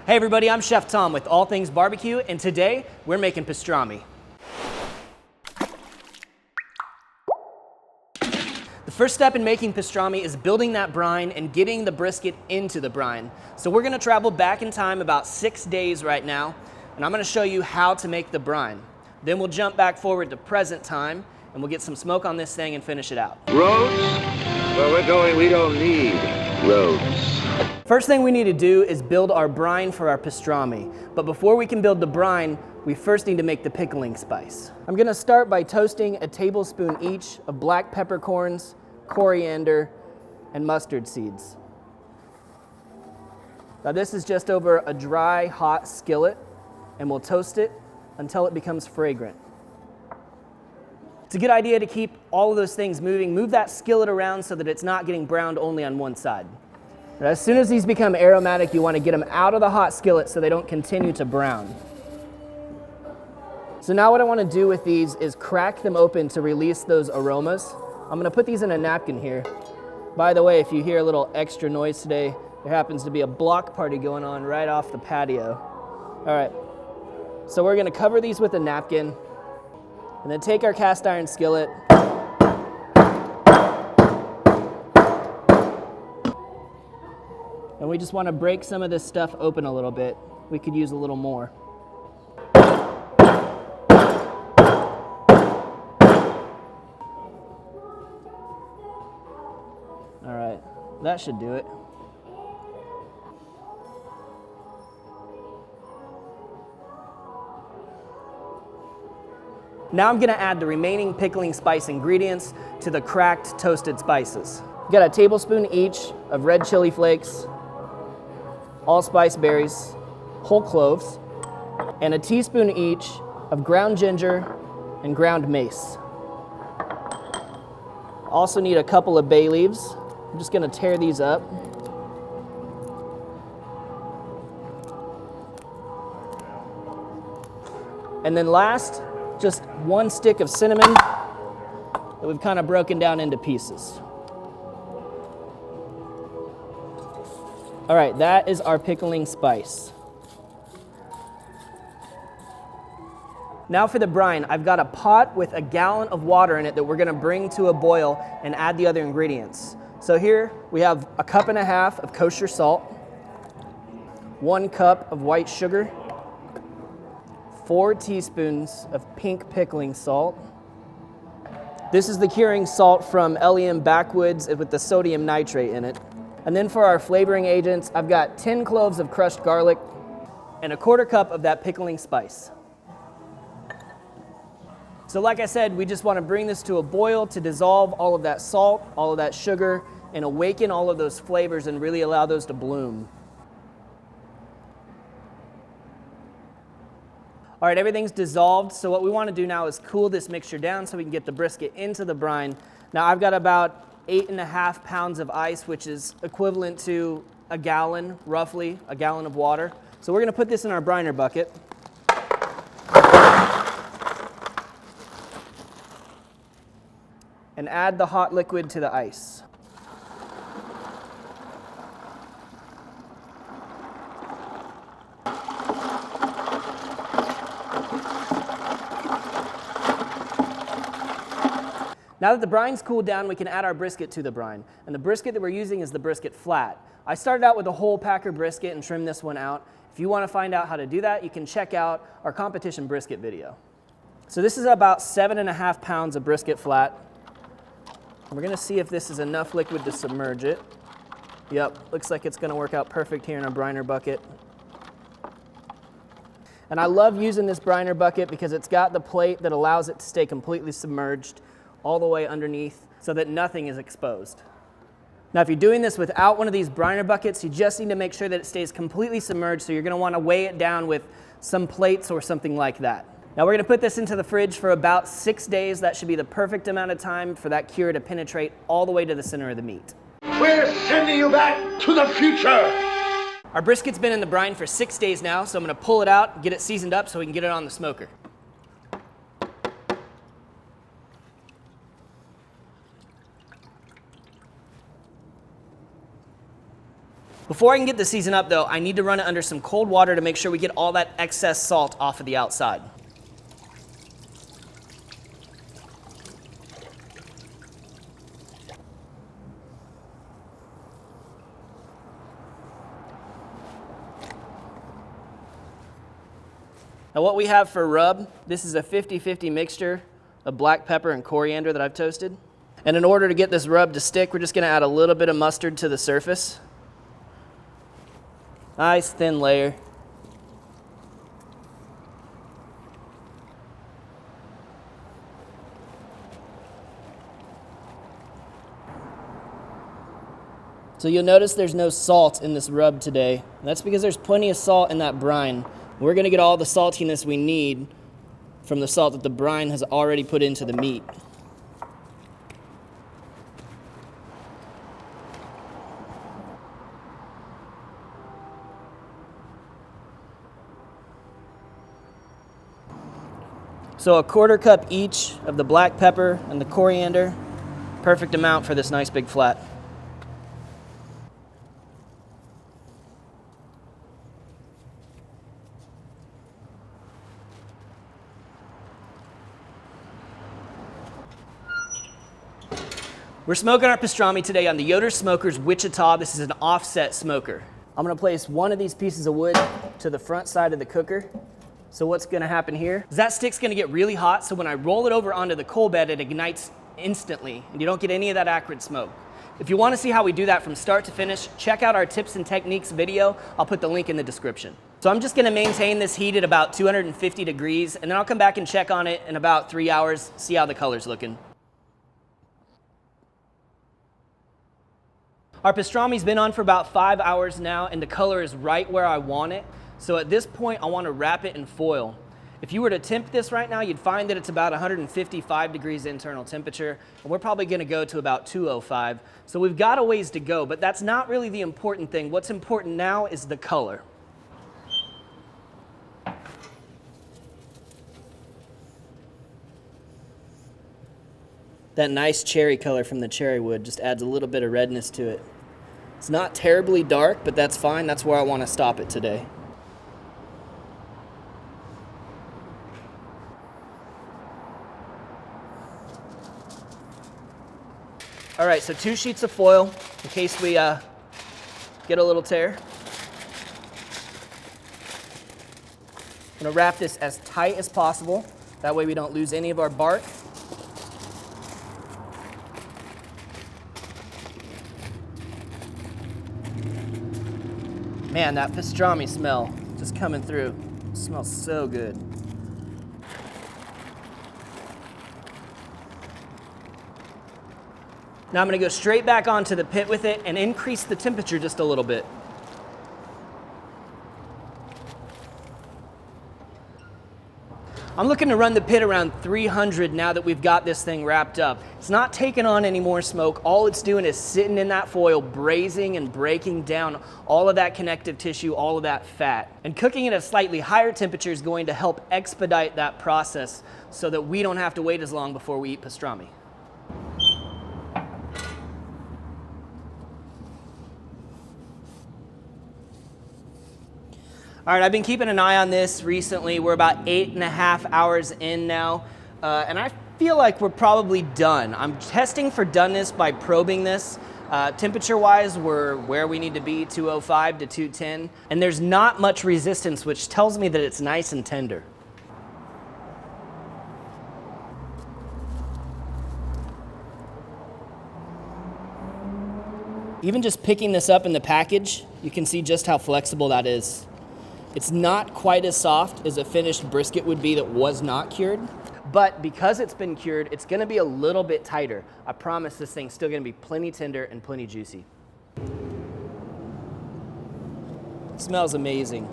Hey everybody, I'm Chef Tom with All Things Barbecue, and today we're making pastrami. The first step in making pastrami is building that brine and getting the brisket into the brine. So we're gonna travel back in time about 6 days right now, and I'm gonna show you how to make the brine. Then we'll jump back forward to present time, and we'll get some smoke on this thing and finish it out. Roads? Where we're going, we don't need roads. First thing we need to do is build our brine for our pastrami. But before we can build the brine, we first need to make the pickling spice. I'm gonna start by toasting a tablespoon each of black peppercorns, coriander, and mustard seeds. Now this is just over a dry, hot skillet, and we'll toast it until it becomes fragrant. It's a good idea to keep all of those things moving. Move that skillet around so that it's not getting browned only on one side. Now, as soon as these become aromatic, you want to get them out of the hot skillet so they don't continue to brown. So now what I want to do with these is crack them open to release those aromas. I'm going to put these in a napkin here. By the way, if you hear a little extra noise today, there happens to be a block party going on right off the patio. All right, so we're going to cover these with a napkin and then take our cast iron skillet and we just want to break some of this stuff open a little bit. We could use a little more. All right, that should do it. Now I'm gonna add the remaining pickling spice ingredients to the cracked toasted spices. You got a tablespoon each of red chili flakes, allspice berries, whole cloves, and a teaspoon each of ground ginger and ground mace. Also need a couple of bay leaves. I'm just gonna tear these up. And then last, just one stick of cinnamon that we've kind of broken down into pieces. All right, that is our pickling spice. Now for the brine, I've got a pot with a gallon of water in it that we're gonna bring to a boil and add the other ingredients. So here we have a cup and a half of kosher salt, 1 cup of white sugar, 4 teaspoons of pink pickling salt. This is the curing salt from LEM Backwoods with the sodium nitrate in it. And then for our flavoring agents, I've got 10 cloves of crushed garlic and a 1/4 cup of that pickling spice. So like I said, we just want to bring this to a boil to dissolve all of that salt, all of that sugar, and awaken all of those flavors and really allow those to bloom. All right, everything's dissolved, so what we want to do now is cool this mixture down so we can get the brisket into the brine. Now I've got about 8.5 pounds of ice, which is equivalent to a gallon, roughly, a gallon of water. So we're gonna put this in our briner bucket. And add the hot liquid to the ice. Now that the brine's cooled down, we can add our brisket to the brine. And the brisket that we're using is the brisket flat. I started out with a whole packer brisket and trimmed this one out. If you want to find out how to do that, you can check out our competition brisket video. So this is about 7.5 pounds of brisket flat. And we're gonna see if this is enough liquid to submerge it. Yep, looks like it's gonna work out perfect here in our briner bucket. And I love using this briner bucket because it's got the plate that allows it to stay completely submerged all the way underneath so that nothing is exposed. Now if you're doing this without one of these briner buckets, you just need to make sure that it stays completely submerged, so you're gonna wanna weigh it down with some plates or something like that. Now we're gonna put this into the fridge for about 6 days. That should be the perfect amount of time for that cure to penetrate all the way to the center of the meat. We're sending you back to the future! Our brisket's been in the brine for 6 days now, so I'm gonna pull it out, get it seasoned up so we can get it on the smoker. Before I can get the season up though, I need to run it under some cold water to make sure we get all that excess salt off of the outside. Now what we have for rub, this is a 50-50 mixture of black pepper and coriander that I've toasted. And in order to get this rub to stick, we're just gonna add a little bit of mustard to the surface. Nice thin layer. So you'll notice there's no salt in this rub today. That's because there's plenty of salt in that brine. We're gonna get all the saltiness we need from the salt that the brine has already put into the meat. So a 1/4 cup each of the black pepper and the coriander, perfect amount for this nice big flat. We're smoking our pastrami today on the Yoder Smokers Wichita. This is an offset smoker. I'm gonna place one of these pieces of wood to the front side of the cooker. So what's gonna happen here is that stick's gonna get really hot, so when I roll it over onto the coal bed, it ignites instantly, and you don't get any of that acrid smoke. If you wanna see how we do that from start to finish, check out our tips and techniques video. I'll put the link in the description. So I'm just gonna maintain this heat at about 250 degrees, and then I'll come back and check on it in about 3 hours, see how the color's looking. Our pastrami's been on for about 5 hours now, and the color is right where I want it. So at this point, I want to wrap it in foil. If you were to temp this right now, you'd find that it's about 155 degrees internal temperature, and we're probably going to go to about 205. So we've got a ways to go, but that's not really the important thing. What's important now is the color. That nice cherry color from the cherry wood just adds a little bit of redness to it. It's not terribly dark, but that's fine. That's where I want to stop it today. All right, so 2 sheets of foil in case we get a little tear. I'm gonna wrap this as tight as possible. That way we don't lose any of our bark. Man, that pastrami smell just coming through. It smells so good. Now I'm gonna go straight back onto the pit with it and increase the temperature just a little bit. I'm looking to run the pit around 300 now that we've got this thing wrapped up. It's not taking on any more smoke. All it's doing is sitting in that foil, braising and breaking down all of that connective tissue, all of that fat. And cooking at a slightly higher temperature is going to help expedite that process so that we don't have to wait as long before we eat pastrami. All right, I've been keeping an eye on this recently. We're about 8.5 hours in now, and I feel like we're probably done. I'm testing for doneness by probing this. Temperature-wise, we're where we need to be, 205 to 210, and there's not much resistance, which tells me that it's nice and tender. Even just picking this up in the package, you can see just how flexible that is. It's not quite as soft as a finished brisket would be that was not cured, but because it's been cured, it's gonna be a little bit tighter. I promise this thing's still gonna be plenty tender and plenty juicy. It smells amazing.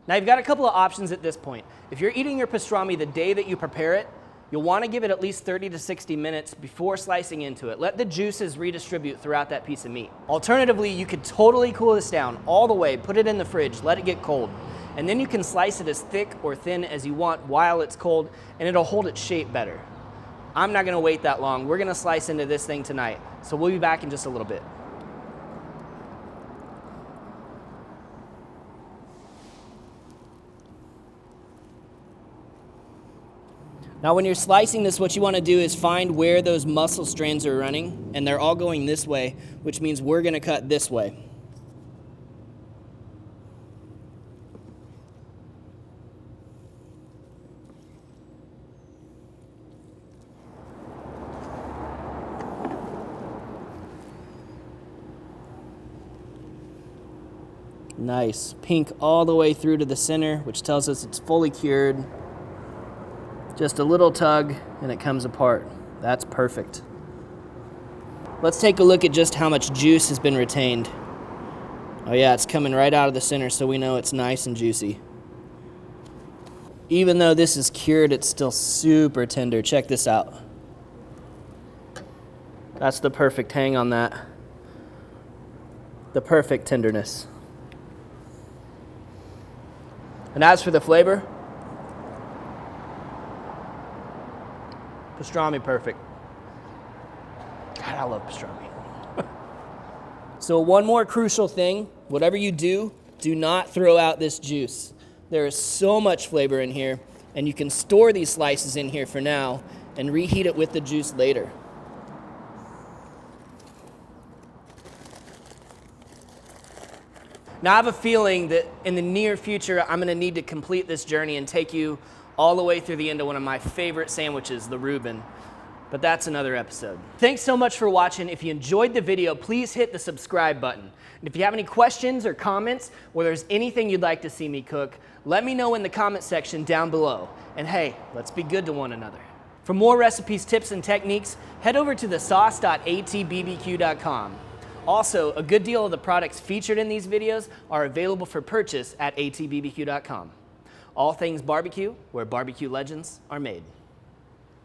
Now you've got a couple of options at this point. If you're eating your pastrami the day that you prepare it, you'll want to give it at least 30 to 60 minutes before slicing into it. Let the juices redistribute throughout that piece of meat. Alternatively, you could totally cool this down all the way, put it in the fridge, let it get cold. And then you can slice it as thick or thin as you want while it's cold, and it'll hold its shape better. I'm not gonna wait that long. We're gonna slice into this thing tonight. So we'll be back in just a little bit. Now when you're slicing this, what you want to do is find where those muscle strands are running, and they're all going this way, which means we're going to cut this way. Nice. Pink all the way through to the center, which tells us it's fully cured. Just a little tug and it comes apart. That's perfect. Let's take a look at just how much juice has been retained. Oh yeah, it's coming right out of the center, so we know it's nice and juicy. Even though this is cured, it's still super tender. Check this out. That's the perfect hang on that. The perfect tenderness. And as for the flavor, pastrami perfect. God, I love pastrami. So one more crucial thing, whatever you do, do not throw out this juice. There is so much flavor in here, and you can store these slices in here for now and reheat it with the juice later. Now I have a feeling that in the near future, I'm gonna need to complete this journey and take you all the way through the end of one of my favorite sandwiches, the Reuben. But that's another episode. Thanks so much for watching. If you enjoyed the video, please hit the subscribe button. And if you have any questions or comments, or there's anything you'd like to see me cook, let me know in the comment section down below. And hey, let's be good to one another. For more recipes, tips, and techniques, head over to thesauce.atbbq.com. Also, a good deal of the products featured in these videos are available for purchase at atbbq.com. All things barbecue, where barbecue legends are made.